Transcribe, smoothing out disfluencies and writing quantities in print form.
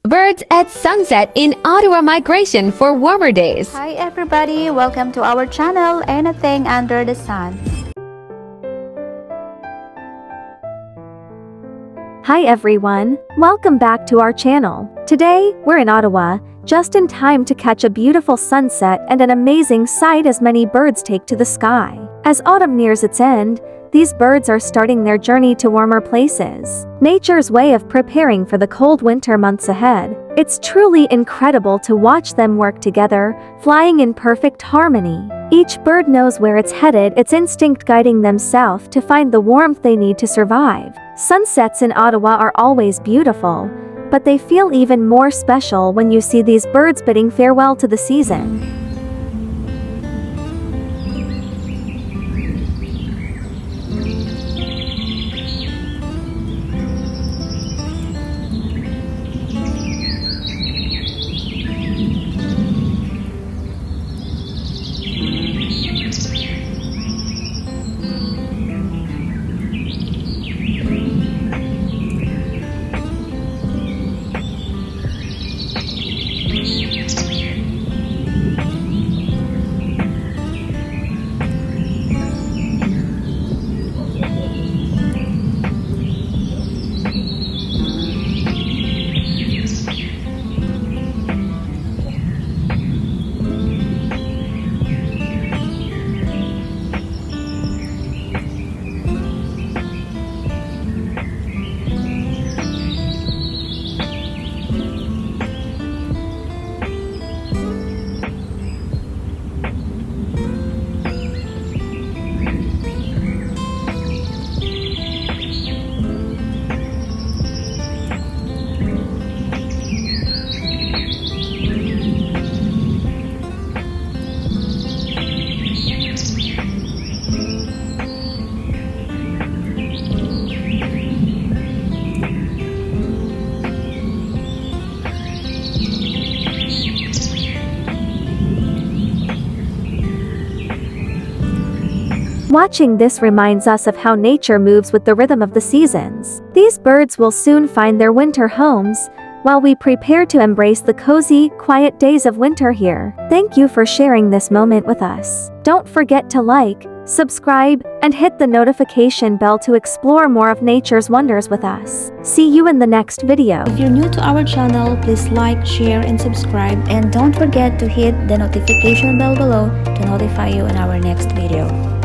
Birds at sunset in Ottawa migration for warmer days. Hi everybody, welcome to our channel, A-NATH-ing Under the Sun. Hi everyone, welcome back to our channel. Today, we're in Ottawa, just in time to catch a beautiful sunset and an amazing sight as many birds take to the sky. As autumn nears its end, these birds are starting their journey to warmer places. Nature's way of preparing for the cold winter months ahead. It's truly incredible to watch them work together, flying in perfect harmony. Each bird knows where it's headed, its instinct guiding them south to find the warmth they need to survive. Sunsets in Ottawa are always beautiful, but they feel even more special when you see these birds bidding farewell to the season. Watching this reminds us of how nature moves with the rhythm of the seasons. These birds will soon find their winter homes, while we prepare to embrace the cozy, quiet days of winter here. Thank you for sharing this moment with us. Don't forget to like, subscribe, and hit the notification bell to explore more of nature's wonders with us. See you in the next video. If you're new to our channel, please like, share, and subscribe. And don't forget to hit the notification bell below to notify you in our next video.